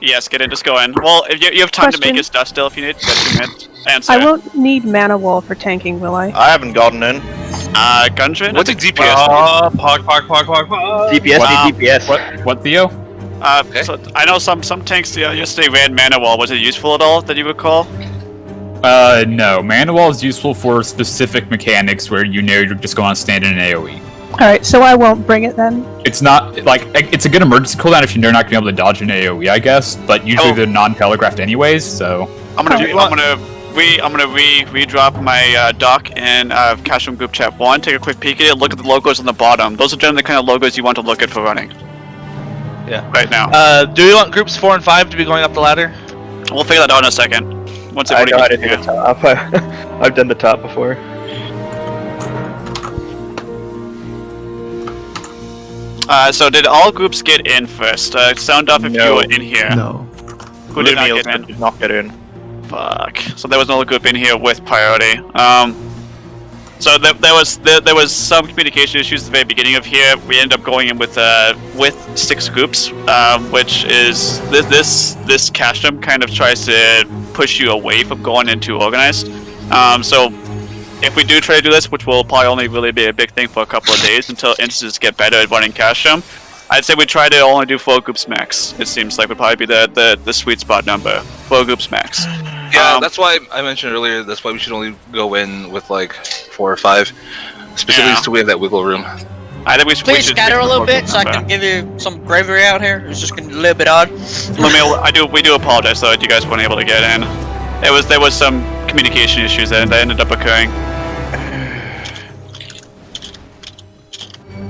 Yes, get in, just go in. Well, if you have time to make Question. your stuff still if you need. You got 2 minutes. Answer. I won't need mana wall for tanking, will I? I haven't gotten in. Gundren? What's a DPS? Pog. DPS Wow. need DPS. What, Theo? Okay. So I know some tanks yesterday ran mana wall. Was it useful at all that you recall? No. Mana Wall is useful for specific mechanics where you know you're just going to stand in an AoE. Alright, so I won't bring it then. It's not, like, it's a good emergency cooldown if you're not going to be able to dodge an AoE, I guess, but usually they're non-telegraphed anyways, so... I'm gonna redrop my doc in Castrum Group Chat 1, take a quick peek at it, look at the logos on the bottom. Those are generally the kind of logos you want to look at for running. Yeah. Right now. Do you want groups 4 and 5 to be going up the ladder? We'll figure that out in a second. Once I know how to everybody do the top. I've done the top before. So did all groups get in first? Sound off if you were in here. No. Who did not get in? Did not get in. Fuck. So there was another group in here with priority. So there was some communication issues at the very beginning of here. We ended up going in with 6 groups, which is this Castrum kind of tries to push you away from going into organized. So if we do try to do this, which will probably only really be a big thing for a couple of days until instances get better at running Castrum, I'd say we try to only do 4 groups max. It seems like would probably be the sweet spot number. 4 groups max. Yeah, that's why I mentioned earlier. That's why we should only go in with like 4 or 5, specifically so we have that wiggle room. I think we Please should scatter a little bit so I number. can give you some bravery out here. It's just getting a little bit odd. We do apologize though that you guys weren't able to get in. There was some communication issues that ended up occurring.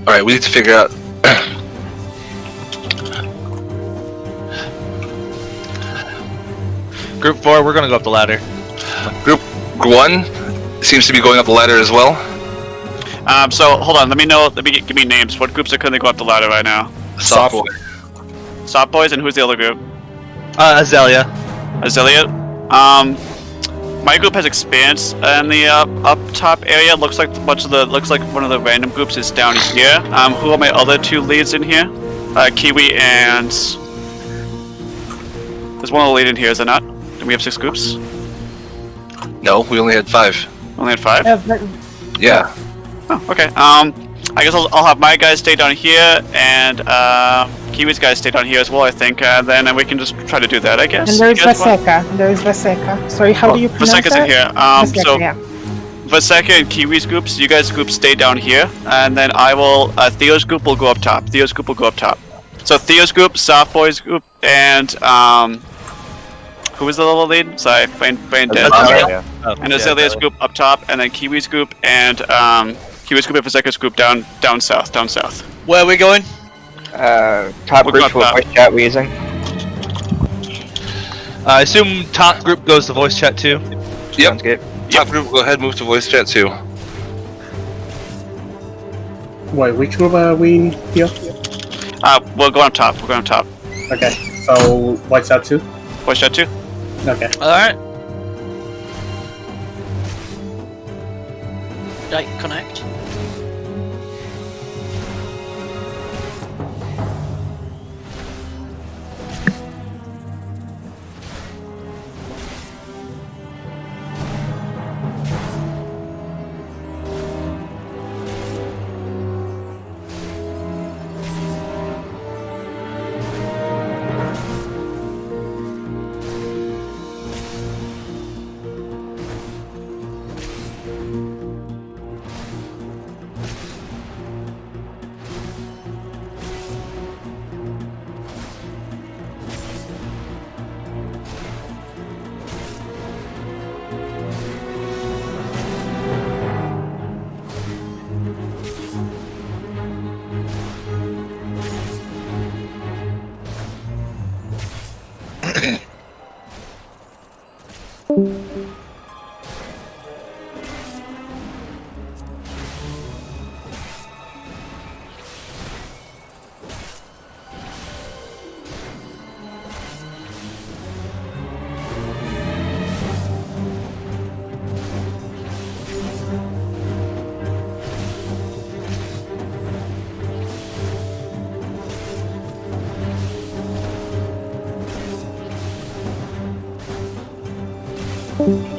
All right, we need to figure out. Group 4, we're gonna go up the ladder. Group 1 seems to be going up the ladder as well. So hold on, give me names. What groups are currently going up the ladder right now? Soft boy. Soft Boys, and who's the other group? Azalea. Azalea. My group has Expanse in the up top area. Looks like one of the random groups is down here. Who are my other 2 leads in here? Kiwi and there's one other lead in here, is there not? Do we have 6 groups? No, we only had 5. Only had 5? Yeah. Oh, okay. I guess I'll have my guys stay down here, and Kiwi's guys stay down here as well, I think. Then we can just try to do that, I guess. And there's Vaseka. There's Vaseka. Sorry, how do you pronounce Vaseka's that? in here. Vaseka, So yeah. Vaseka and Kiwi's groups, you guys' groups stay down here, and then I will. Theo's group will go up top. So Theo's group, Soft Boy's group, and who was the little lead? Sorry, brain dead. And Azalea's group up top, and then Kiwi's group and Kiwi's group and Vaseka's group down south. Where are we going? Top We're group going for top. voice chat wheezing. I assume top group goes to voice chat too. Sounds good. Top group, go ahead, move to voice chat too. Wait, which group are we here? We're going up top. Okay, so what's that too? Voice chat too. Okay. Alright. Right, connect. Oh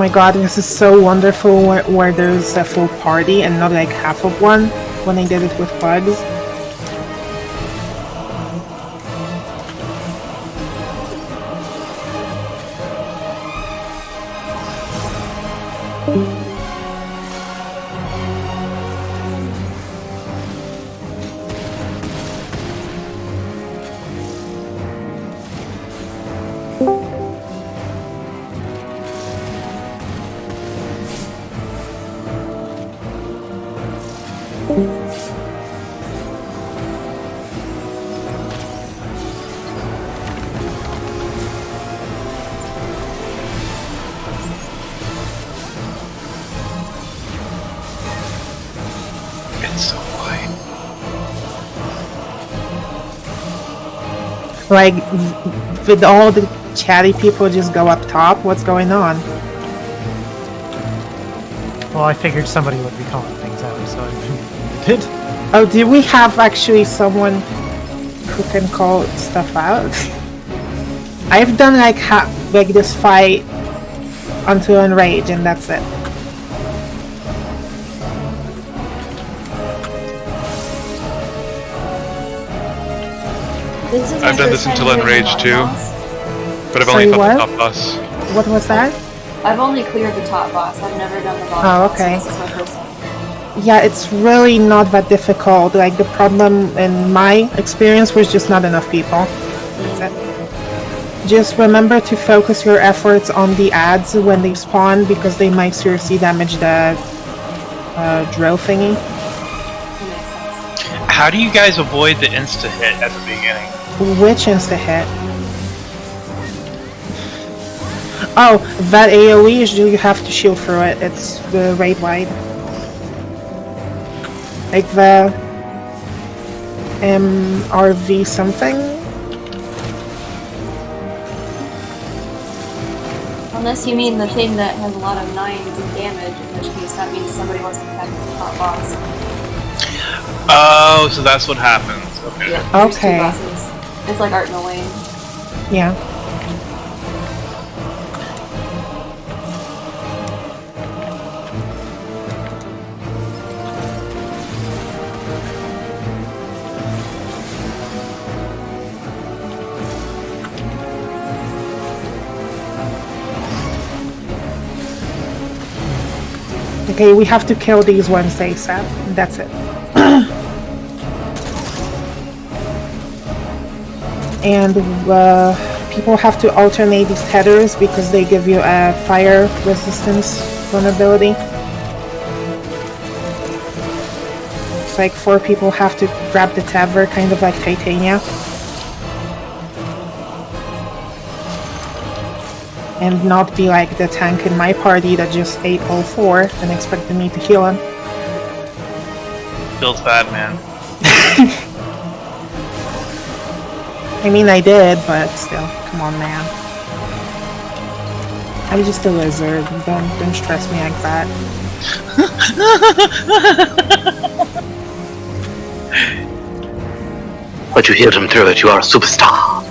my god, this is so wonderful where there's a full party and not like half of one when I did it with bugs. It's so white. Like, with all the chatty people just go up top? What's going on? Well, I figured somebody would be calling things out, so I did. Oh, do we have actually someone who can call stuff out? I've done like this fight until Enrage and that's it. I've done this until Enrage too, but I've only Sorry, fought what? the top boss. What was that? I've only cleared the top boss. I've never done the boss. Oh, okay. This is my first time. Yeah, it's really not that difficult. Like, the problem in my experience was just not enough people. That's it. Just remember to focus your efforts on the ads when they spawn, because they might seriously damage the drill thingy. How do you guys avoid the insta-hit at the beginning? Which insta-hit? Oh, that AoE is you have to shield through it. It's the raid wide. Like the MRV something? Unless you mean the thing that has a lot of 9s in damage, in which case that means somebody wasn't attacking the top boss. Oh, so that's what happens. Okay. Yeah, there's Okay. two bosses. It's like Art in the Lane. Yeah. Okay, we have to kill these ones ASAP. That's it. And people have to alternate these tethers because they give you a fire resistance vulnerability. It's like 4 people have to grab the tether, kind of like Titania. And not be like the tank in my party that just ate all 4 and expected me to heal him. Feels bad, man. I mean, I did, but still, come on, man. I'm just a lizard. Don't stress me like that. But you hear them through it, you are a superstar.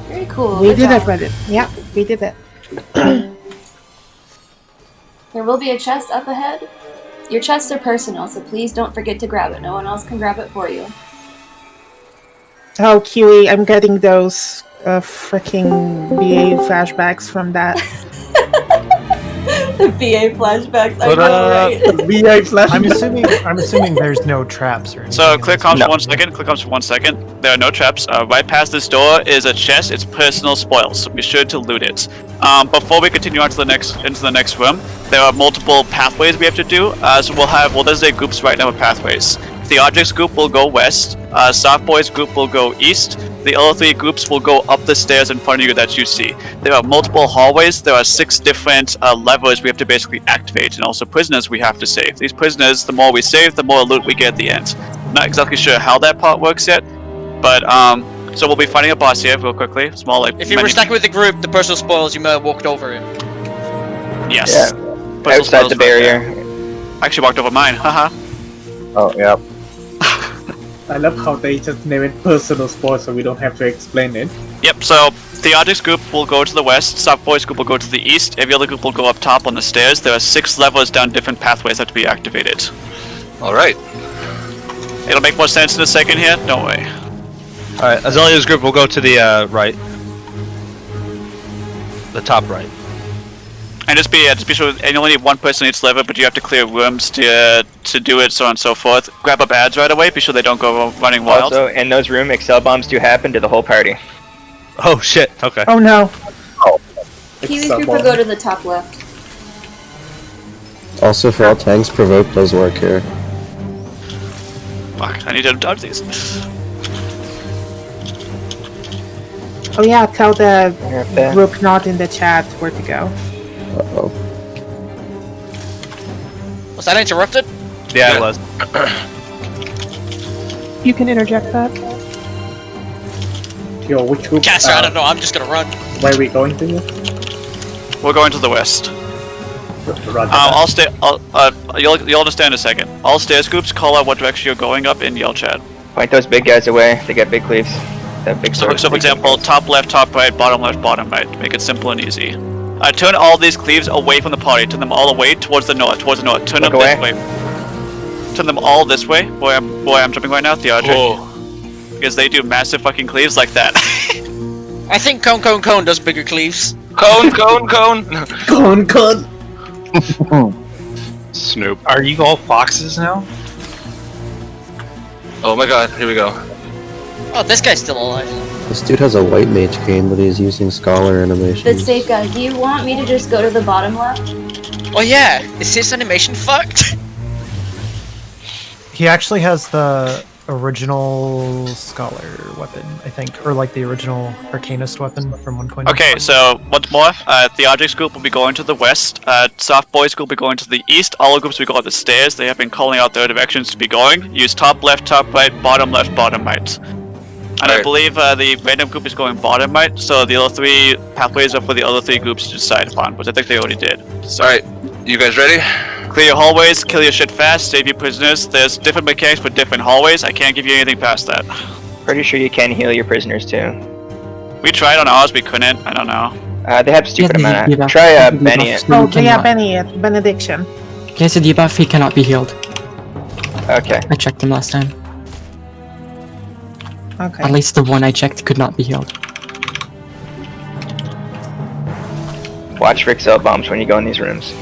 Very cool. We good did job. it, Reddit. Yeah, we did it. There will be a chest up ahead. Your chests are personal, so please don't forget to grab it. No one else can grab it for you. Oh, Kiwi, I'm getting those freaking BA flashbacks from that. The BA flashbacks. I But, know, right? BA flash. I'm assuming there's no traps or anything. So in click this on game. for 1 second. Click on for 1 second. There are no traps. Right past this door is a chest. It's personal spoils. So be sure to loot it. Before we continue on to the next room, there are multiple pathways we have to do. So we'll designate groups right now with pathways. The objects group will go west. Soft boys group will go east. The other 3 groups will go up the stairs in front of you that you see. There are multiple hallways. There are 6 different levers we have to basically activate, and also prisoners we have to save. These prisoners, the more we save, the more loot we get at the end. Not exactly sure how that part works yet, but so we'll be fighting a boss here real quickly. Small like. If you were stuck with the group, the personal spoils, you might have walked over it. Yes. Yeah. Personal Outside spoils the right barrier. there. I actually walked over mine. Haha. Oh, yeah. I love how they just name it personal spoil so we don't have to explain it. Yep, so the objects group will go to the west, soft boys group will go to the east, every other group will go up top on the stairs. There are 6 levels down different pathways that have to be activated. Alright. It'll make more sense in a second here, don't worry. Alright, Azalea's group will go to the right. The top right. And just be sure, and you only need 1 person each lever, but you have to clear rooms to do it, so on and so forth. Grab up ads right away, be sure they don't go running wild. Also, in those rooms, Excel bombs do happen to the whole party. Oh shit, okay. Oh no. Kiwi's group will go to the top left. Also, for all tanks, provoke does work here. Fuck, I need to dodge these. Oh yeah, tell the Yeah. group not in the chat where to go. Uh-oh. Was that interrupted? Yeah, it was. You can interject that. Yo, which group? Caster, I don't know, I'm just gonna run. Where are we going to? We're going to the west. Roger. You'll understand in a second. All stairs groups call out what direction you're going up in yell chat. Point those big guys away. They got big cleaves. That big So, sword. for example, top left, top right, bottom left, bottom right. Make it simple and easy. Turn all these cleaves away from the party. Turn them all away towards the north. Turn Look them away. this way. Turn them all this way. Where I'm jumping right now, Theodric. Because they do massive fucking cleaves like that. I think Cone does bigger cleaves. Cone! Con. Snoop. Are you all foxes now? Oh my god, here we go. Oh, this guy's still alive. This dude has a white mage cane, but he's using scholar animation. The safe guy, do you want me to just go to the bottom left? Oh yeah, is his animation fucked? He actually has the original scholar weapon, I think, or like the original arcanist weapon from 1.0. Okay, so once more, the objects group will be going to the west. Soft boys group will be going to the east. All groups will go up the stairs. They have been calling out their directions to be going. Use top left, top right, bottom left, bottom right. And I believe the random group is going bottom right, so the other 3 pathways are for the other 3 groups to decide upon, which I think they already did. So, Alright, you guys ready? clear your hallways, kill your shit fast, save your prisoners. There's different mechanics for different hallways. I can't give you anything past that. Pretty sure you can heal your prisoners too. We tried on ours, we couldn't. I don't know. They have stupid Yeah, amount. debuff. Try Debuff. Benny. Oh cannot. yeah, benediction. He has a debuff, he cannot be healed. Okay. I checked him last time. Okay. At least the one I checked could not be healed. Watch for Excel bombs when you go in these rooms.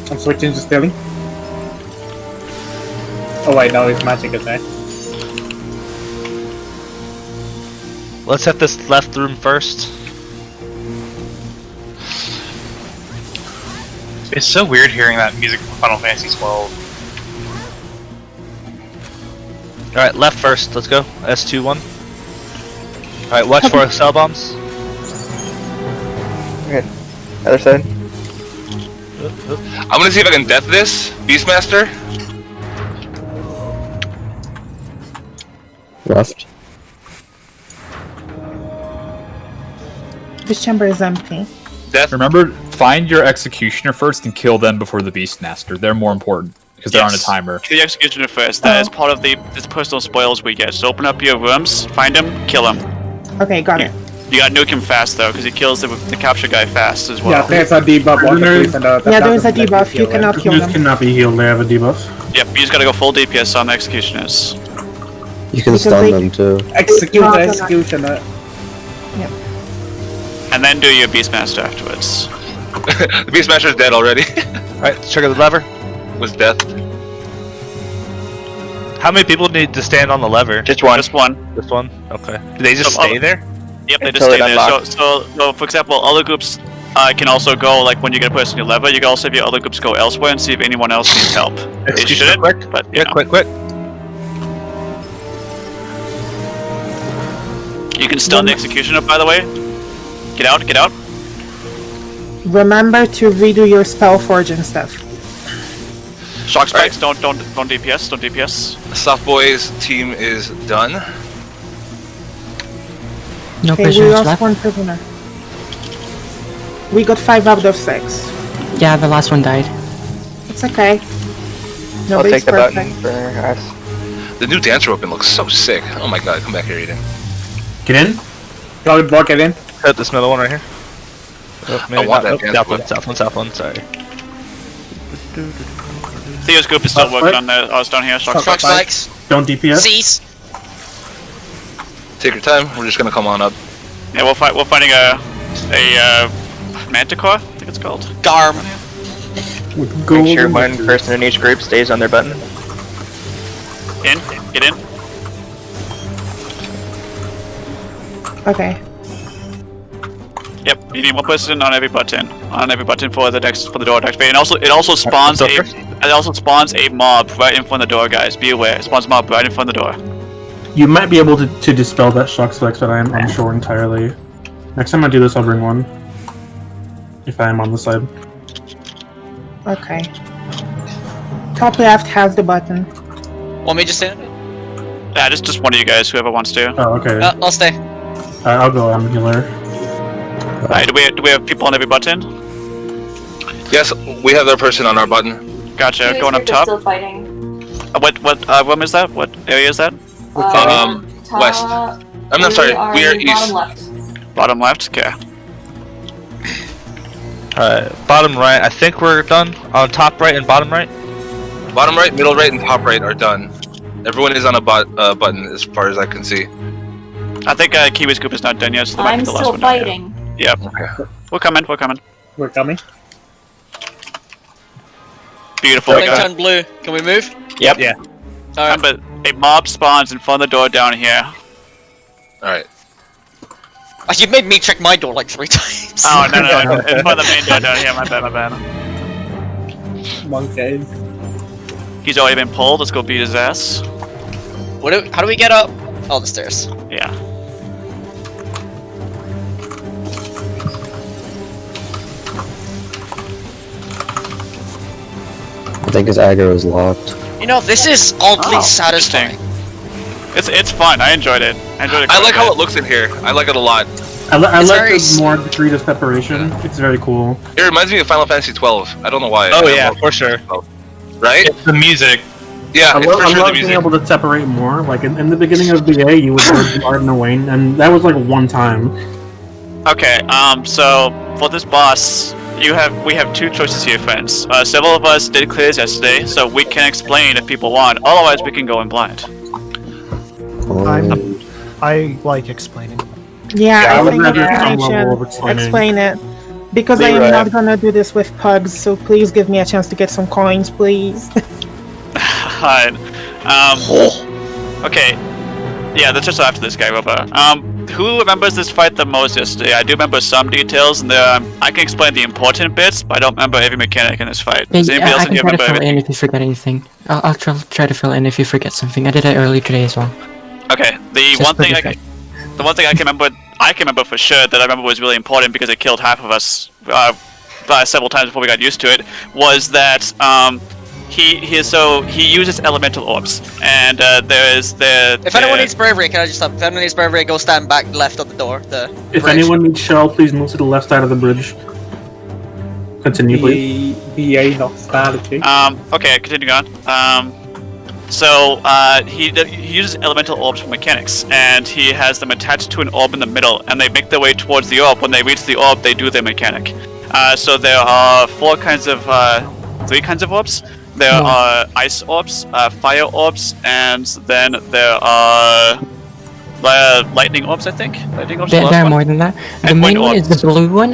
I'm switching to stealing. Oh wait, no, it's magic attack. Let's hit this left room first. It's so weird hearing that music from Final Fantasy XII. Alright, left first, let's go. S21. Alright, watch for cell bombs. Okay. Other side. I'm gonna see if I can death this, Beastmaster. Left. This chamber is empty. Death. Remember, find your executioner first and kill them before the Beastmaster. They're more important because they're on a timer. Kill the executioner first. That is part of this personal spoils we get. So open up your rooms, find him, kill him. Okay, got it. You gotta nuke him fast though, because he kills the capture guy fast as well. Yeah, there's a debuff on the place, and Yeah, there is a debuff. You cannot kill Prisoners them. cannot be healed. They have a debuff. Yep, you just gotta go full DPS on the executioners. You can Because stun they- them too. Executioner. Yep. And then do your Beastmaster afterwards. The Beastmaster's dead already. Alright, check out the lever. Was death. How many people need to stand on the lever? Just one. Just one. Just one? Okay. Do they just So, stay there? Yep, they just Until stay it there. unlocks. So, for example, other groups can also go, like when you get a person on your lever, you can also have your other groups go elsewhere and see if anyone else needs help. They Executioner shouldn't, quick. but you Yeah, know. quick. You can stun the executioner, by the way. Get out, get out. Remember to redo your spell forge and stuff. Shock spikes, don't DPS, don't DPS. Soft Boys team is done. No Okay, we prisoners lost left. one prisoner. We got 5 out of 6. Yeah, the last one died. It's okay. I'll Nobody's take the perfect. button for us. The new dancer weapon looks so sick. Oh my god, come back here, Eden. Get in. Go block it in. Hit this middle one right here. Oh, maybe I want not. that Nope, dance south one, sorry. Theo's group is still working on the us down here. Shock Shock spikes. spikes. Don't DPS. Cease. Take your time. We're just gonna come on up. Yeah, we're fighting a manticore, I think it's called. Garm. Make sure one person in each group stays on their button. In, get in. Okay. Yep, you need one person on every button. On every button for the door to activate. And also it also spawns a mob right in front of the door, guys. Be aware. It spawns a mob right in front of the door. You might be able to dispel that shock spikes, but I am unsure entirely. Next time I do this, I'll bring one. If I am on the side. Okay. Top left has the button. Want me to stand? Yeah, just one of you guys, whoever wants to. Oh, okay. I'll stay. I'll go. I'm a healer. Alright, do we have people on every button? Yes, we have their person on our button. Gotcha. Kiwi's Going up group is top. still fighting. What room is that? What area is that? West. I'm not sorry. We are east. Bottom left. Bottom left. Okay. Alright, bottom right. I think we're done. On top right and bottom right. Bottom right, middle right, and top right are done. Everyone is on a button as far as I can see. I think Kiwi's group is not done yet, so they might I'm be the last still one down here. fighting. Yep. Okay. We're coming. We're coming. We're coming. Beautiful. Thing turned blue. Can we move? Yep. Yeah. Alright. Remember, a mob spawns in front of the door down here. Alright. Oh, you made me check my door like 3 times. Oh no, in front of the main door down here. My bad. Monkey. He's already been pulled. Let's go beat his ass. How do we get up? Oh, the stairs. Yeah. I think his aggro is locked. You know, this is oddly satisfying. It's fun. I enjoyed it. I like how it looks in here. I like it a lot. I like very the more degree of separation. It's very cool. It reminds me of Final Fantasy XII. I don't know why. Oh yeah, for sure. Right? It's the music. Yeah, I it's love, for sure the being music. able to separate more. Like in the beginning of BA, you would do Arden and Wayne, and that was like one time. Okay. So for this boss, we have 2 choices here, friends. Several of us did clears yesterday, so we can explain if people want. Otherwise, we can go in blind. I like explaining. Yeah, I I would think rather some level of explanation. explaining. Explain it. Because I am not gonna do this with pugs, so please give me a chance to get some coins, please. Alright. Okay. Yeah, that's just after this guy, Robber. Who remembers this fight the most yesterday? I do remember some details, and I can explain the important bits, but I don't remember every mechanic in this fight. Does anybody else I can here try to remember fill everything? in if you forget anything. I'll try to fill in if you forget something. I did it earlier today as well. Okay, the one thing I can remember for sure that I remember was really important because it killed half of us several times before we got used to it, was that he uses elemental orbs, and If anyone needs bravery, can I just stop? If anyone needs bravery, go stand back left of the door. If anyone needs shell, please move to the left side of the bridge. Continue, please. Okay, continuing on. He uses elemental orbs for mechanics, and he has them attached to an orb in the middle, and they make their way towards the orb. When they reach the orb, they do their mechanic. So there are three kinds of orbs. There are ice orbs, fire orbs, and then there are lightning orbs, I think. Lightning orbs. There are more than that. The main one is the blue one.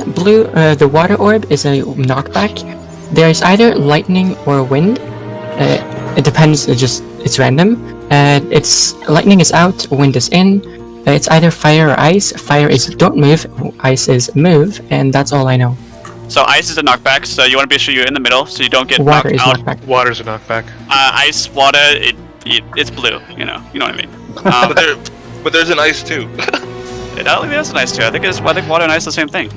The water orb is a knockback. There is either lightning or wind. It depends. It's random. It's lightning is out, wind is in. It's either fire or ice. Fire is don't move. Ice is move, and that's all I know. So ice is a knockback. So you want to be sure you're in the middle, so you don't get water knocked is out. Knockback. Water's a knockback. Ice, water, it's blue. You know what I mean. But there's an ice too. I don't think there's an ice too. I think water and ice are the same thing.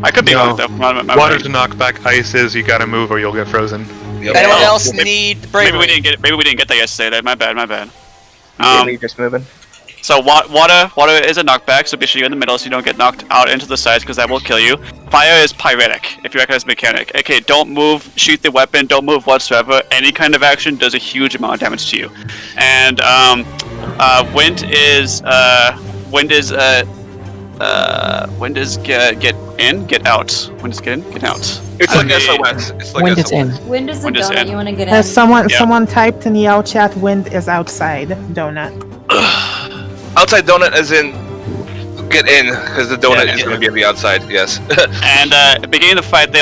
I could be wrong though. Water's a knockback. Ice is you gotta move or you'll get frozen. Yep. Anyone else need bravery? Maybe we didn't get that yesterday. My bad. Just moving. So water is a knockback, so be sure you're in the middle so you don't get knocked out into the sides because that will kill you. Fire is pyretic, if you recognize mechanic. Okay, don't move, shoot the weapon, don't move whatsoever. Any kind of action does a huge amount of damage to you. And wind is get in, get out. Wind is get in, get out. It's like SOS. It's like Wind SOS. is in. Wind is the donut. You want to get in. Someone typed in the L chat, wind is outside donut. Outside donut as in get in, because the donut is going to be on the outside, yes. And at the beginning of the fight,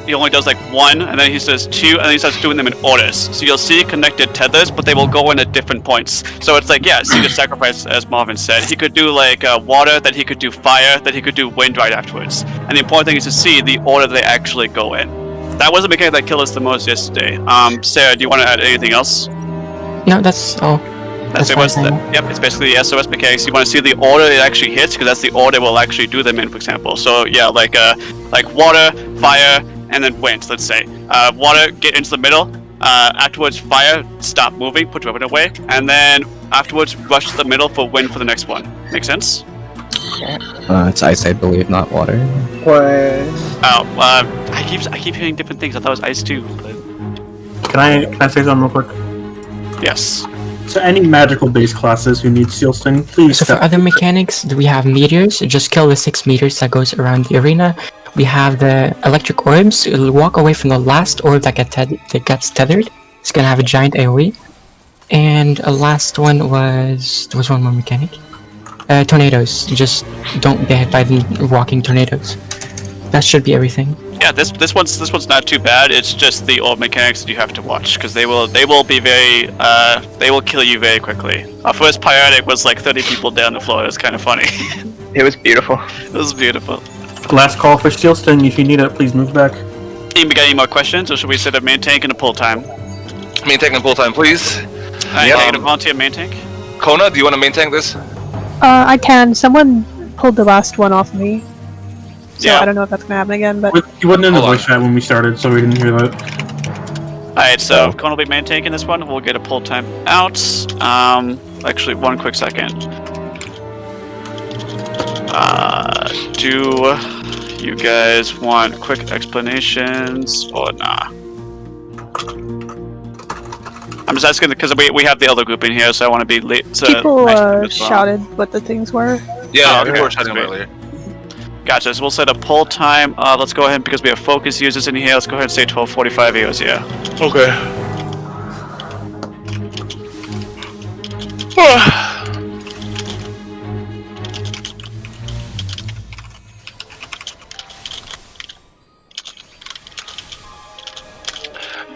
he only does like one, and then he says two, and then he starts doing them in orders. So you'll see connected tethers, but they will go in at different points. So it's like, yeah, see the sacrifice, as Marvin said. He could do like water, then he could do fire, then he could do wind right afterwards. And the important thing is to see the order they actually go in. That was the mechanic that killed us the most yesterday. Sarah, do you want to add anything else? No, that's all. Yep, it's basically the SOS mechanics. You want to see the order it actually hits, because that's the order we'll actually do them in, for example. So yeah, like water, fire, and then wind, let's say. Water, get into the middle. Afterwards, fire, stop moving, put your weapon away. And then afterwards, rush to the middle for wind for the next one. Make sense? It's ice, I believe, not water. I keep hearing different things. I thought it was ice too. But... Can I say something real quick? Yes. So any magical base classes who need Seal Sting, please. So for other mechanics, we have meteors. Just kill the 6 meters that goes around the arena. We have the electric orbs. You'll walk away from the last orb that gets tethered. It's gonna have a giant AoE. And a last one there was one more mechanic. Tornadoes. Just don't get hit by the walking tornadoes. That should be everything. Yeah, this one's not too bad. It's just the orb mechanics that you have to watch, because they will be very they will kill you very quickly. Our first pyretic was like 30 people down the floor. It was kind of funny. It was beautiful. It was beautiful. Last call for Seal Sting. If you need it, please move back. We got any more questions, or should we set up main tank and a pull time? Main tank and pull time, please. Alright, I'm gonna volunteer main tank. Kona, do you want to main tank this? I can. Someone pulled the last one off me. So Yeah. I don't know if that's gonna happen again, but You wasn't in the voice chat when we started, so we didn't hear that. Alright, so Kona will be main tanking this one. We'll get a pull time out. Actually, one quick second. Do you guys want quick explanations or nah? I'm just asking because we have the other group in here, so I want to be late. people shouted what the things were. Yeah, okay, people were shouting earlier. Gotcha, so we'll set a pull time. Let's go ahead, because we have focus users in here, let's go ahead and say 12:45 EOS, yeah. Okay.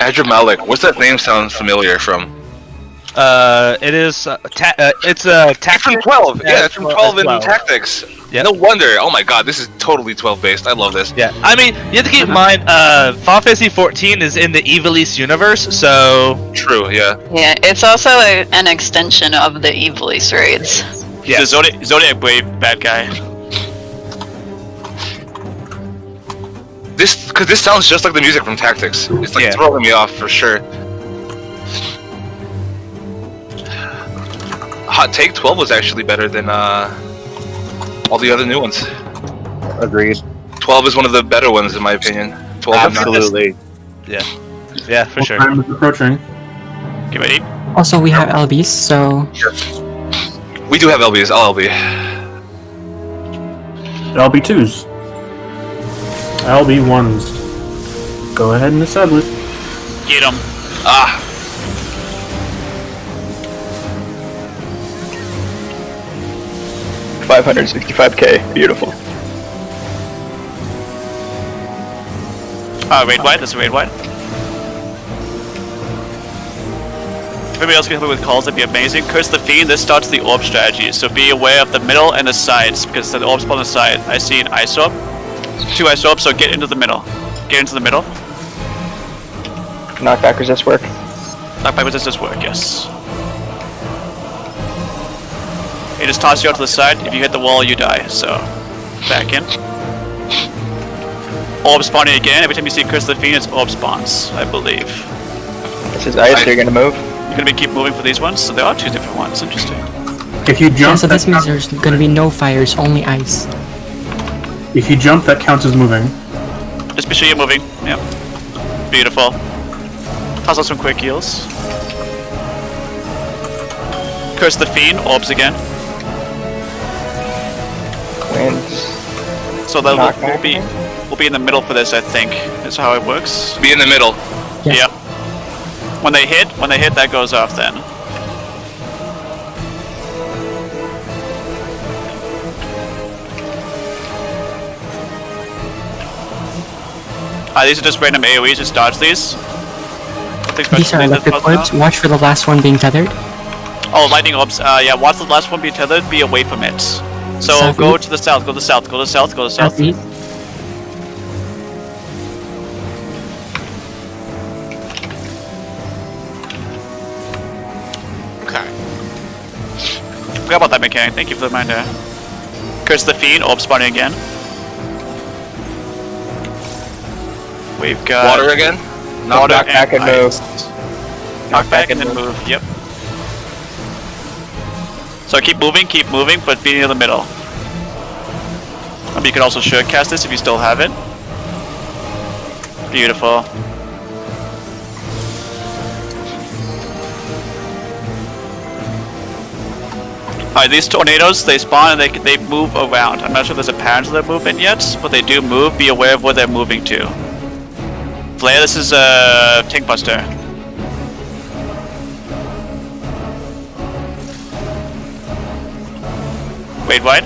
Adramalik, what's that name sound familiar from? It is it's Tactics from 12. Yeah, it's from 12 in Tactics. Yeah. No wonder. Oh my god, this is totally 12 based. I love this. Yeah. I mean, you have to keep in mind, Final Fantasy 14 is in the Evilise universe, so true. Yeah. Yeah, it's also an extension of the Evilise raids. Yeah. The Zodiac Brave bad guy. This sounds just like the music from Tactics. It's like throwing me off for sure. hot take, 12 was actually better than all the other new ones. Agreed. 12 is one of the better ones in my opinion. 12 Absolutely. Yeah. Yeah, for sure. Time is approaching. Get ready. Also, we have LBs, so We do have LBs, all LB. LB2s. LB1s. Go ahead and establish. Get him. Ah. $565K. Beautiful. Raid wide. That's a raid wide. If everybody else can help me with calls, that'd be amazing. Curse the Fiend. This starts the orb strategy, so be aware of the middle and the sides, because the orbs on the side. I see an ice orb. 2 ice orbs, so get into the middle. Get into the middle. Knockback resist work. Knockback resistance work, yes. It just tosses you out to the side. If you hit the wall, you die, so back in. Orb spawning again. Every time you see Curse the Fiend, it's orb spawns, I believe. This is ice, so you're gonna move. You're gonna keep moving for these ones, so there are 2 different ones. Interesting. If you yeah, jump, so this means there's gonna be no fires, only ice. if you jump, that counts as moving. Just be sure you're moving. Yep. Beautiful. Toss out some quick heals. Curse the Fiend. Orbs again. Winds. So we'll be in the middle for this, I think. That's how it works. Be in the middle. Yeah. Yep. When they hit, that goes off then. These are just random AoEs, just dodge these. These are electric orbs. Watch for the last one being tethered. Oh, lightning orbs. Yeah, watch the last one be tethered, be away from it. So Southeast. go to the south, go to the south, go to the south, go to the south. Southeast. Okay. Forgot about that mechanic, thank you for the reminder. Curse the Fiend, orb spawning again. We've got Water again? Knock back and move. Knock back and then move, yep. So keep moving, but be near the middle. You can also short cast this if you still have it. Beautiful. Alright, these tornadoes, they spawn and they move around. I'm not sure if there's a pattern to their movement yet, but they do move. Be aware of where they're moving to. Flare, this is a tank buster. Wade wide.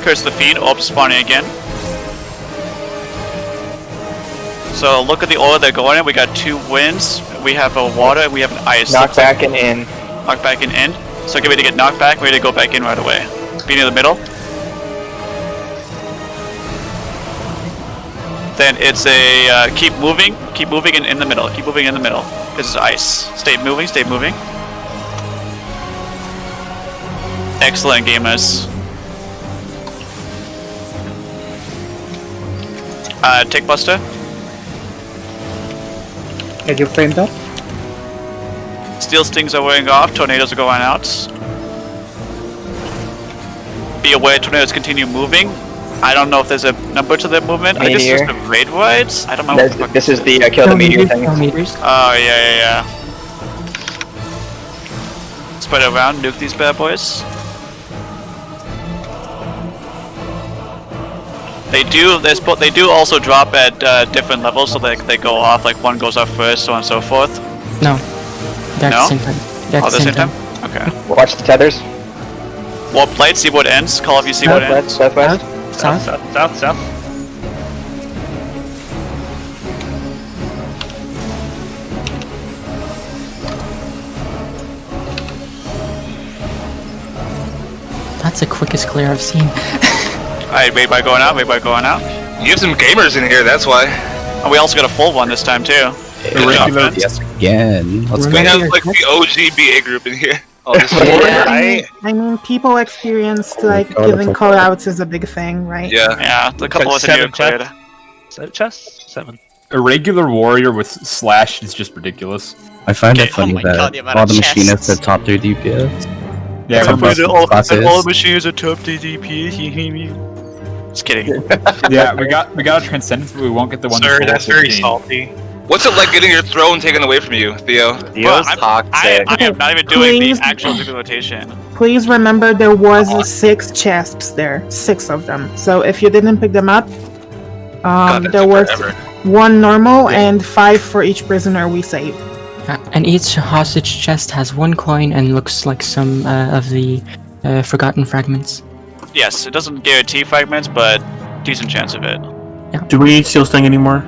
Curse the Fiend, orb spawning again. So look at the order they're going in. We got 2 winds, we have a water, and we have an ice. Knock back and in. Knock back and in. So get ready to get knocked back, ready to go back in right away. Be near the middle. Then it's a keep moving and in the middle. Keep moving in the middle. This is ice. Stay moving, stay moving. Excellent, gamers. Tick Buster. Get you framed up. Steel stings are wearing off, tornadoes are going out. Be aware tornadoes continue moving. I don't know if there's a number to their movement. I guess it's the raid wides. I don't know. This is the kill the meteor thing. Oh yeah. Spread around, nuke these bad boys. They do also drop at different levels, so they go off. Like one goes off first, so on and so forth. No. They're No? at the same time. They're at Oh, the the same same time. time? Okay. Watch the tethers. Warp plate, see what ends. Call if you see what ends. Southwest. South. That's the quickest clear I've seen. Alright, wait by going out. You have some gamers in here, that's why. And we also got a full one this time too. Good job, man. Yes, again. Let's We go. have like the OG BA group in here. Oh, this I mean, people experienced like giving callouts is a big thing, right? Yeah. Yeah, a couple of us in here cleared. 7 chests? 7. a regular warrior with slash is just ridiculous. I find it funny that all the machinists are top 3 DPS. Yeah, all machines are top 3 DPS. Just kidding. Yeah, we got a transcendence, but we won't get the one. Sir, that's very salty. What's it like getting your throne taken away from you, Theo? Theo's toxic. I am not even doing the actual rehabilitation. Please remember there was 6 chests there, 6 of them. So if you didn't pick them up, there was 1 normal and 5 for each prisoner we saved. And each hostage chest has 1 coin and looks like some of the forgotten fragments. Yes, it doesn't guarantee fragments, but decent chance of it. Yeah. Do we need Steel Sting anymore?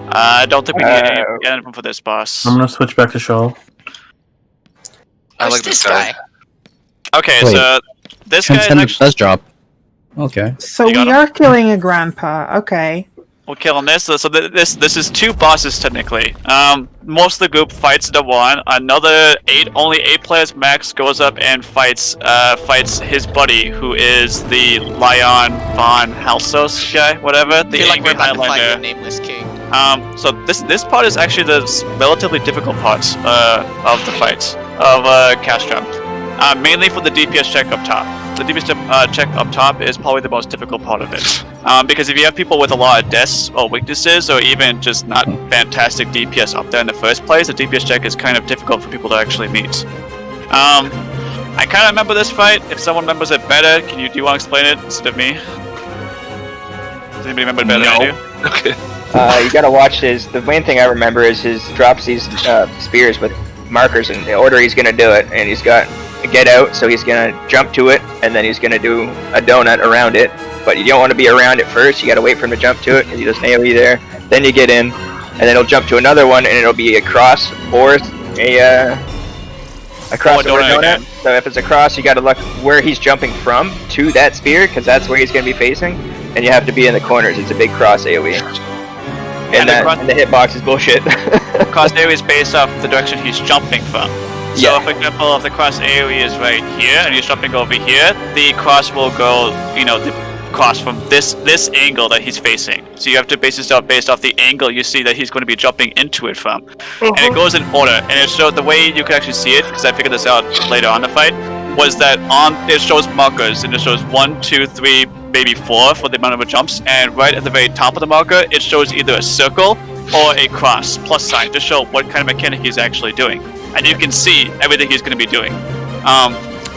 I don't think we need anything for this boss. I'm gonna switch back to Shaw. I like this guy. Okay, Wait. so this guy does drop. Okay. So we are killing a grandpa. Okay. We're killing this. So this is 2 bosses technically. Most of the group fights the one. Another only 8 players max goes up and fights his buddy, who is the Lion von Halsos guy, whatever. The angry Highlander. Nameless king. So this part is actually the relatively difficult parts of the fights of Castrum. Mainly for the DPS check up top. The DPS check up top is probably the most difficult part of it. Because if you have people with a lot of deaths or weaknesses, or even just not fantastic DPS up there in the first place, the DPS check is kind of difficult for people to actually meet. I kind of remember this fight. If someone remembers it better, do you want to explain it instead of me? Does anybody remember it better than I do? Okay. You gotta watch his. The main thing I remember is his drops these spears with markers in the order he's gonna do it, and he's got a get out, so he's gonna jump to it, and then he's gonna do a donut around it. But you don't want to be around it first. You gotta wait for him to jump to it, because he does an AoE there. Then you get in, and then he'll jump to another one, and it'll be a cross or a cross or a donut. So if it's a cross, you gotta look where he's jumping from to that spear, because that's where he's gonna be facing, and you have to be in the corners. It's a big cross AoE. And the hitbox is bullshit. Cross AoE is based off the direction he's jumping from. So, for example, if the cross AoE is right here and he's jumping over here, the cross will go, the cross from this angle that he's facing. So you have to base this out based off the angle you see that he's going to be jumping into it from. And it goes in order. And it showed the way you can actually see it, because I figured this out later on in the fight, was that it shows markers, and it shows 1, 2, 3, maybe 4 for the amount of jumps, and right at the very top of the marker, it shows either a circle or a cross plus sign to show what kind of mechanic he's actually doing. And you can see everything he's going to be doing.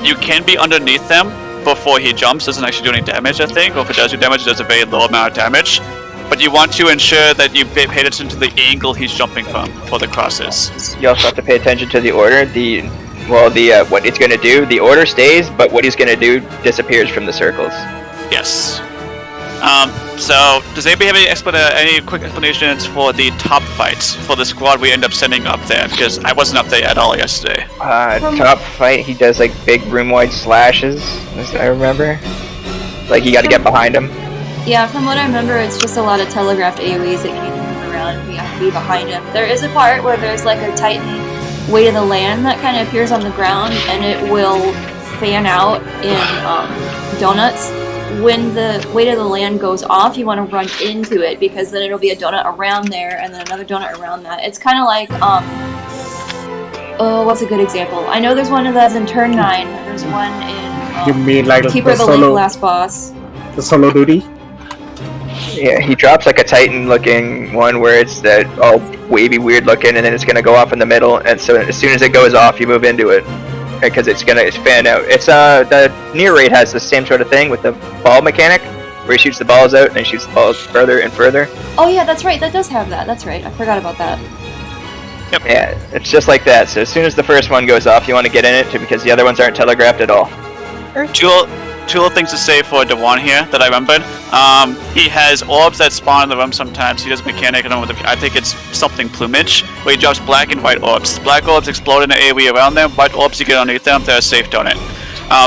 You can be underneath them before he jumps. Doesn't actually do any damage, I think, or if it does do damage, it does a very low amount of damage. But you want to ensure that you pay attention to the angle he's jumping from for the crosses. You also have to pay attention to the order. What it's going to do, the order stays, but what he's going to do disappears from the circles. Yes. So, does anybody have any quick explanations for the top fights for the squad we end up sending up there? Because I wasn't up there at all yesterday. Top fight, he does like big room-wide slashes, as I remember. Like you got to get behind him. Yeah, from what I remember, it's just a lot of telegraphed AoEs that can't move around, and we have to be behind him. There is a part where there's like a Titan weight of the land that kind of appears on the ground, and it will fan out in donuts. When the weight of the land goes off, you want to run into it, because then it'll be a donut around there, and then another donut around that. It's kind of like, what's a good example? I know there's one of those in Turn 9. There's one in you mean like Keeper of the Lake last boss. The solo duty? Yeah, he drops like a Titan-looking one where it's that all wavy, weird-looking, and then it's gonna go off in the middle. And so as soon as it goes off, you move into it. Because it's fan out. It's the near raid has the same sort of thing with the ball mechanic, where he shoots the balls out and he shoots the balls further and further. Oh yeah, that's right. That does have that. That's right. I forgot about that. Yep. Yeah, it's just like that. So as soon as the first one goes off, you want to get in it too, because the other ones aren't telegraphed at all. Two little things to say for Dewan here that I remembered. He has orbs that spawn in the room sometimes. He does a mechanic, I think it's something plumage, where he drops black and white orbs. Black orbs explode in the AoE around them, white orbs you get underneath them, they're a safe donut.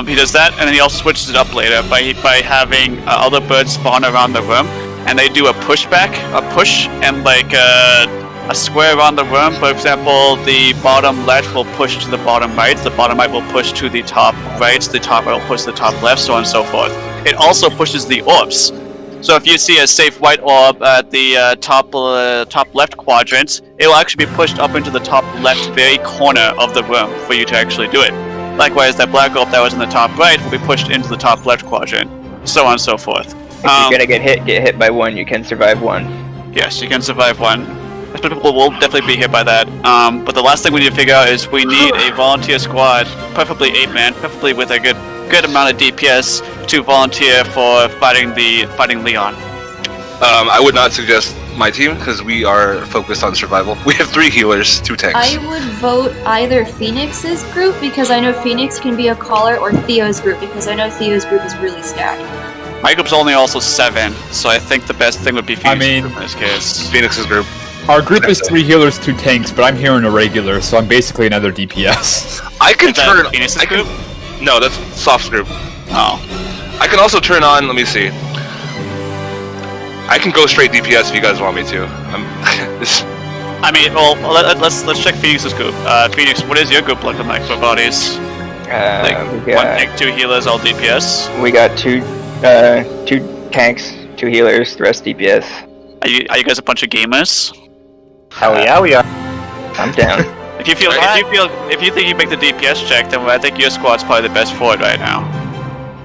He does that, and then he also switches it up later by having other birds spawn around the room, and they do a push, and like a square around the room. For example, the bottom left will push to the bottom right, the bottom right will push to the top right, the top right will push to the top left, so on and so forth. It also pushes the orbs. So if you see a safe white orb at the top left quadrant, it will actually be pushed up into the top left very corner of the room for you to actually do it. Likewise, that black orb that was in the top right will be pushed into the top left quadrant, so on and so forth. If you're gonna get hit by one, you can survive one. Yes, you can survive one. Some people will definitely be hit by that. But the last thing we need to figure out is we need a volunteer squad, preferably 8-man, preferably with a good amount of DPS to volunteer for fighting Leon. I would not suggest my team because we are focused on survival. We have 3 healers, 2 tanks. I would vote either Phoenix's group because I know Phoenix can be a caller, or Theo's group because I know Theo's group is really stacked. My group's only also 7, so I think the best thing would be Phoenix's group in this case. Phoenix's group. Our group is 3 healers, 2 tanks, but I'm here in a regular, so I'm basically another DPS. I can turn. Phoenix's group? No, that's Soft's group. Oh. I can also turn on. Let me see. I can go straight DPS if you guys want me to. I mean, well, let's check Phoenix's group. Phoenix, what is your group looking like for bodies? We 1 tank, 2 healers, all DPS. We got 2 tanks, 2 healers, the rest DPS. Are you guys a bunch of gamers? Hell yeah, we are. I'm down. If you think you make the DPS check, then I think your squad's probably the best for it right now.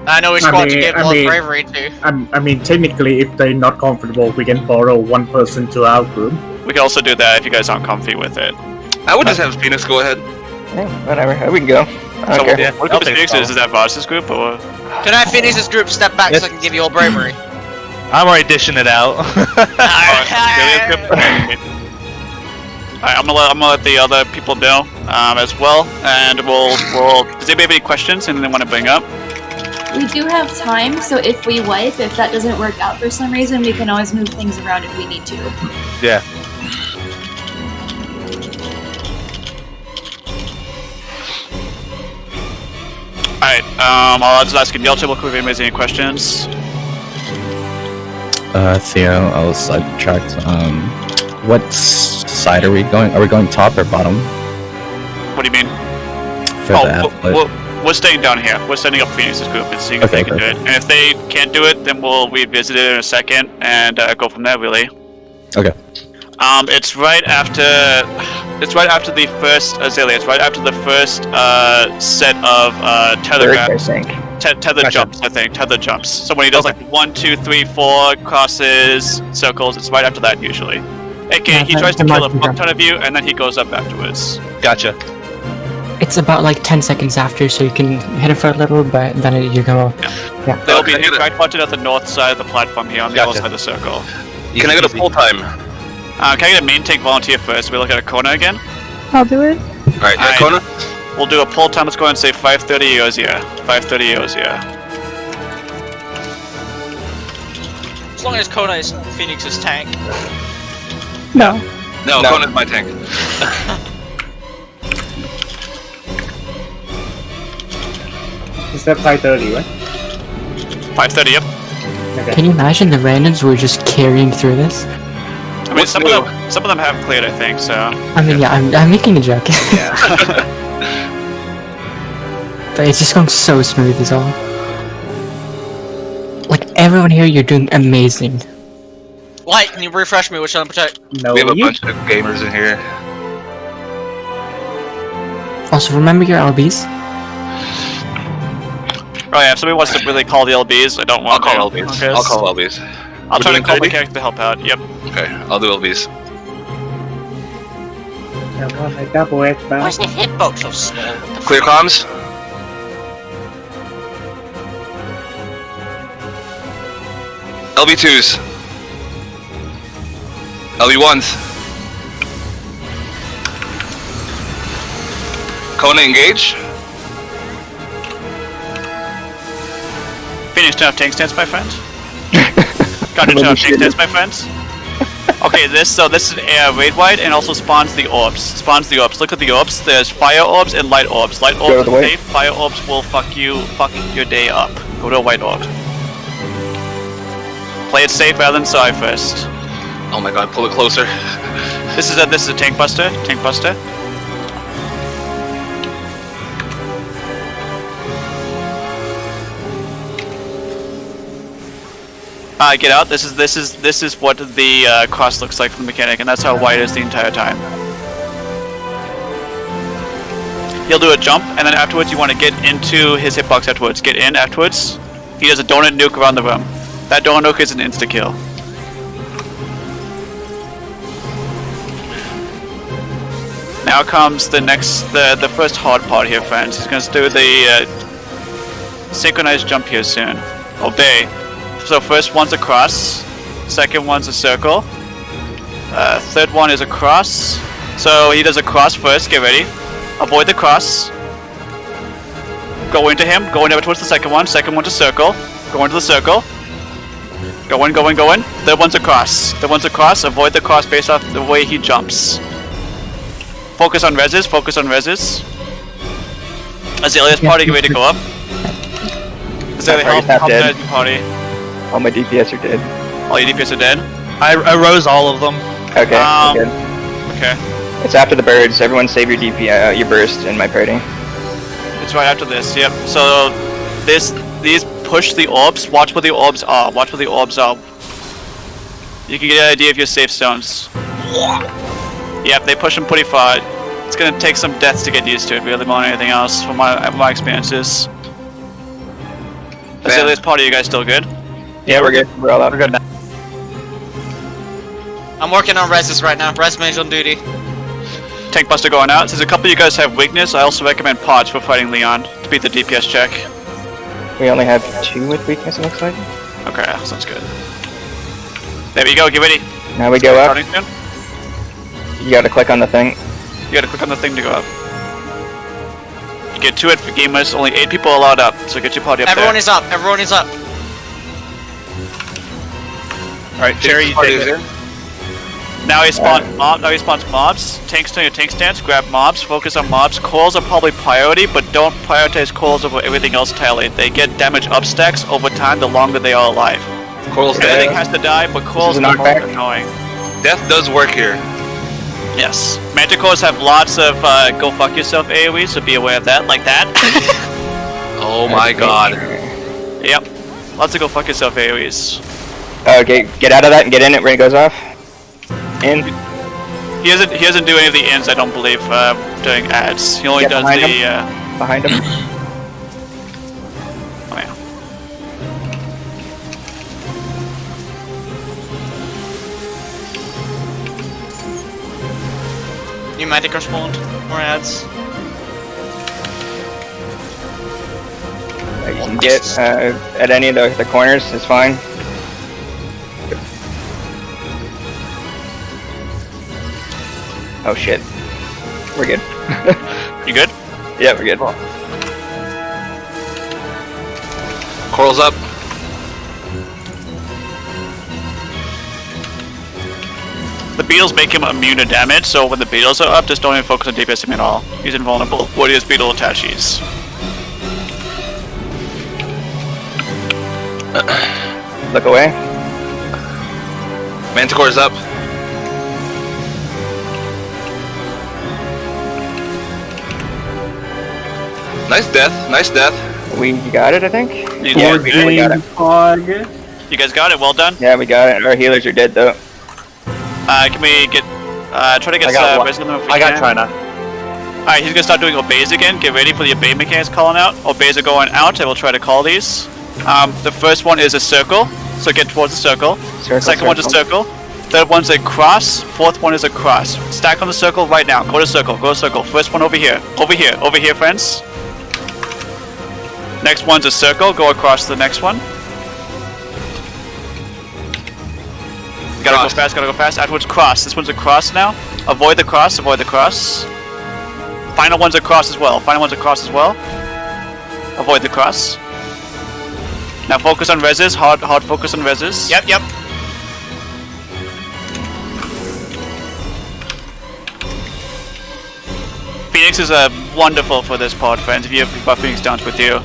I know which squad to give more bravery to. I mean, technically, if they're not comfortable, we can borrow 1 person to our group. We can also do that if you guys aren't comfy with it. I would just have Phoenix go ahead. Yeah, whatever. We can go. So what group is Phoenix's? Is that Voss's group or? Can I Phoenix's group step back so I can give you all bravery? I'm already dishing it out. Alright, I'm gonna let the other people know as well, and we'll. Does anybody have any questions? Anything they want to bring up? We do have time, so if we wipe, if that doesn't work out for some reason, we can always move things around if we need to. Yeah. Alright, I'll just ask Delta real quick if anybody has any questions. Theo, I was sidetracked. What side are we going? Are we going top or bottom? What do you mean? We're staying down here. We're setting up Phoenix's group and seeing if they can do it. And if they can't do it, then we'll revisit it in a second and go from there, really. Okay. It's right after the first Azalea. It's right after the first set of telegraphs. Tether jumps, I think. Tether jumps. So when he does like 1, 2, 3, 4 crosses, circles, it's right after that usually. Okay, he tries to kill a fuck ton of you, and then he goes up afterwards. Gotcha. It's about like 10 seconds after, so you can hit it for a little, but then you go. Yeah. There'll be an impact button at the north side of the platform here on the other side of the circle. Can I get a full time? Can I get a main tank volunteer first? We look at a Kona again? I'll do it. Alright, Kona? We'll do a pull time. Let's go ahead and say 5:30 Eosia. 5:30 Eosia. As long as Kona is Phoenix's tank. No. No, Kona's my tank. Is that 5:30, right? 5:30, yep. Okay. Can you imagine the randoms were just carrying through this? I mean, some of them have cleared, I think. So. I mean, yeah, I'm making a joke. Yeah. But it's just going so smooth, is all. Like everyone here, you're doing amazing. Light, can you refresh me which one to protect? No, we have a bunch of gamers in here. Also, remember your LBs. Oh yeah, if somebody wants to really call the LBs, I don't want to. I'll call LBs. I'll call LBs. I'll try to call my character to help out, yep. Okay, I'll do LBs. Why is the hitbox so small? Clear comms? LB2s. LB1s. Kona engage. Phoenix, turn off tank stance, my friend. Got to turn off tank stance, my friends. Okay, this is raid wide and also spawns the orbs. Look at the orbs. There's fire orbs and light orbs. Light orbs are safe. Fire orbs will fuck your day up. Go to a white orb. Play it safe rather than sorry first. Oh my god, pull it closer. This is a tank buster. Tank buster. Get out. This is what the cross looks like from the mechanic, and that's how wide it is the entire time. He'll do a jump, and then afterwards you want to get into his hitbox afterwards. Get in afterwards. He does a donut nuke around the room. That donut nuke is an insta-kill. Now comes the first hard part here, friends. He's going to do the synchronized jump here soon. Obey. So first one's a cross, second one's a circle, third one is a cross. So he does a cross first, get ready. Avoid the cross. Go into him, go in towards the second one's a circle. Go into the circle. Go in. Third one's a cross. Avoid the cross based off the way he jumps. Focus on reses. Azalea's party, get ready to go up. Azalea, help the party. All my DPS are dead. All your DPS are dead? I rose all of them. Okay, good. Okay. It's after the birds. Everyone save your DP, your burst in my party. It's right after this, yep. So, these push the orbs. Watch where the orbs are. You can get an idea of your safe zones. Yep, they push them pretty far. It's gonna take some deaths to get used to it, really more than anything else, from my experiences. Azalea's party, you guys still good? Yeah, we're good. We're all up. We're good now. I'm working on reses right now. Res mage on duty. Tank buster going out. Since a couple of you guys have weakness, I also recommend pods for fighting Leon to beat the DPS check. We only have 2 with weakness, it looks like. Okay, sounds good. There we go, get ready. Now we go up. Starting soon. You gotta click on the thing. You gotta click on the thing to go up. Get to it for gamers. Only 8 people allowed up, so get your party up Everyone there. is up. Everyone is up. Alright, Jerry, you take it. Now he spawns mobs. Tanks to your tank stance, grab mobs, focus on mobs. Coils are probably priority, but don't prioritize coils over everything else entirely. They get damage up stacks over time the longer they are alive. Coil's dead. Everything has to die, but coils are the most annoying. Death does work here. Yes. Magic cores have lots of go fuck yourself AoE, so be aware of that, like that. Oh my god. Yep. Lots of go fuck yourself AoEs. Okay, get out of that and get in it when it goes off. In. He doesn't do any of the ins, I don't believe, doing ads. He only does the behind him. Oh yeah. New medic are spawned. More ads. You can get at any of the corners, it's fine. Oh shit. We're good. You good? Yeah, we're good. Coral's up. The beetles make him immune to damage, so when the beetles are up, just don't even focus on DPS him at all. He's invulnerable. What is beetle attaches? Look away. Manticore's up. Nice death. We got it, I think. You guys got it. Well done. Yeah, we got it. Our healers are dead though. Can we get try to get resin if we I got can? China. Alright, he's gonna start doing obeys again. Get ready for the obey mechanics calling out. Obeys are going out, and we'll try to call these. The first one is a circle, so get towards the circle. Second one's a circle. Third one's a cross. Fourth one is a cross. Stack on the circle right now. Go to circle. First one over here. Over here, friends. Next one's a circle. Go across to the next one. Gotta go fast. Afterwards, cross. This one's a cross now. Avoid the cross. Final one's a cross as well. Avoid the cross. Now focus on reses. Hard focus on reses. Yep. Phoenix is wonderful for this pod, friends, if you have buff Phoenix downs with you.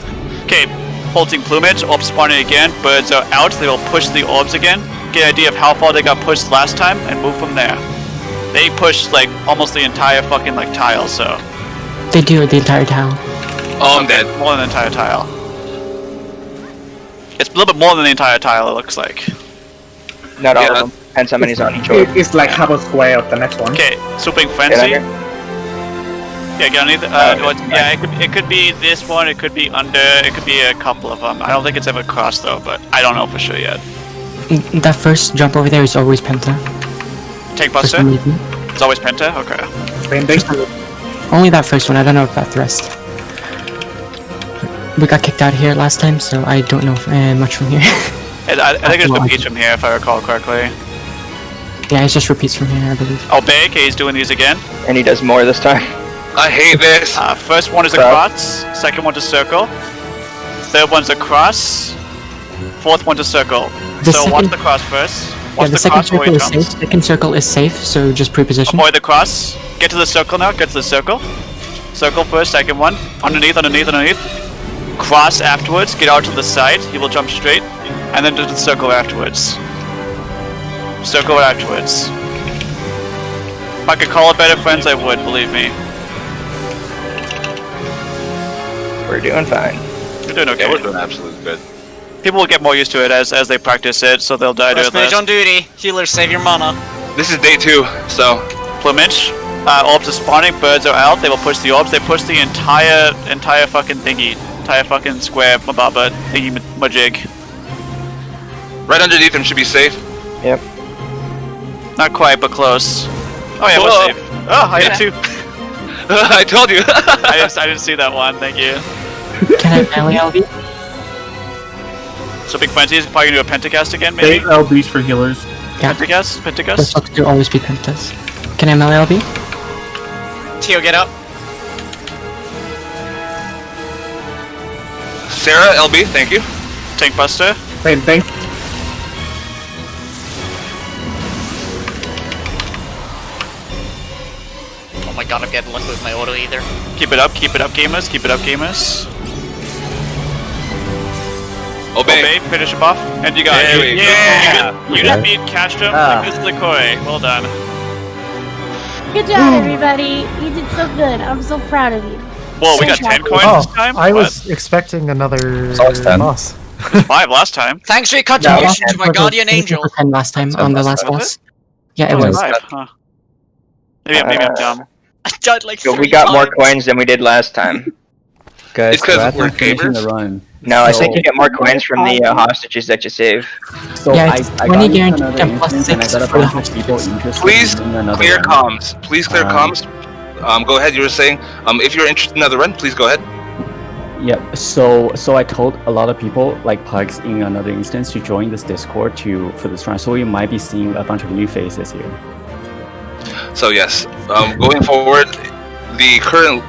Okay, pulsing plumage, orbs spawning again, birds are out, they will push the orbs again. Get an idea of how far they got pushed last time, and move from there. They pushed, like, almost the entire fucking, like, tile, so... They do the entire tile. Oh, I'm dead. More than the entire tile. It's a little bit more than the entire tile, it looks like. Not all of them. Depends how many's on each orb. It's like half a square of the next one. Okay, Swooping Frenzy. Yeah, get underneath. It could be this one, it could be under, it could be a couple of them. I don't think it's ever crossed though, but I don't know for sure yet. That first jump over there is always Penta. Take Buster? It's always Penta? Okay. Same thing. Only that first one, I don't know about the rest. We got kicked out here last time, so I don't know much from here. I think it's repeats from here, if I recall correctly. Yeah, it just repeats from here, I believe. Obey, okay, he's doing these again. And he does more this time. I hate this! First one is a cross, second one's a circle, third one's a cross, fourth one's a circle. So watch the cross first. Yeah, the second circle is safe. Second circle is safe, so just pre-position. Avoid the cross. Get to the circle now, get to the circle. Circle first, second one. Underneath, underneath, underneath. Cross afterwards, get out to the side, he will jump straight. And then do the circle afterwards. Circle afterwards. If I could call it better friends, I would, believe me. We're doing fine. We're doing okay. Yeah, we're doing absolutely good. People will get more used to it as they practice it, so they'll die to it less. Mage on duty. Healers, save your mana. This is day 2, so... Plumage. Orbs are spawning, birds are out, they will push the orbs, they push the entire fucking thingy. Entire fucking square mababa thingy majig. Right underneath him should be safe. Yep. Not quite, but close. Oh yeah, we're safe. Oh, I did too. I told you. I didn't see that one, thank you. Can I melee LB? So Big Frenzy is probably gonna do a Pentacast again, maybe? Save LBs for healers. Yeah. Pentacast? The fuck do always be pentas. Can I melee LB? Tio, get up. Sarah, LB, thank you. Tank Buster. Same thing. Oh my god, I'm getting lucky with my auto either. Keep it up, gamers, keep it up, gamers. Obey, finish him off, and you got it. Yeah! You just beat Castrum Lacus Litore. Well done. Good job, everybody. You did so good. I'm so proud of you. Whoa, we got 10 coins this time? I was expecting another boss. 5 last time. Thanks for your contribution to my guardian angel. 10 last time on the last boss. Yeah, it was. 5, huh? Maybe I'm dumb. I died like 3 we got times. more coins than we did last time. Guys, It's 'cause rather we're than finishing gamers? the run. No, I think you get more coins from the hostages that you save. So Yeah, I it's got 20 into guaranteed another and plus instance and I 6 got a for the bunch of people interested Please in another clear run. comms. Please clear comms. Go ahead, you were saying, if you're interested in another run, please go ahead. Yep. So I told a lot of people, like Pugs in another instance, to join this Discord for this run. So we might be seeing a bunch of new faces here. So yes, going forward, the current,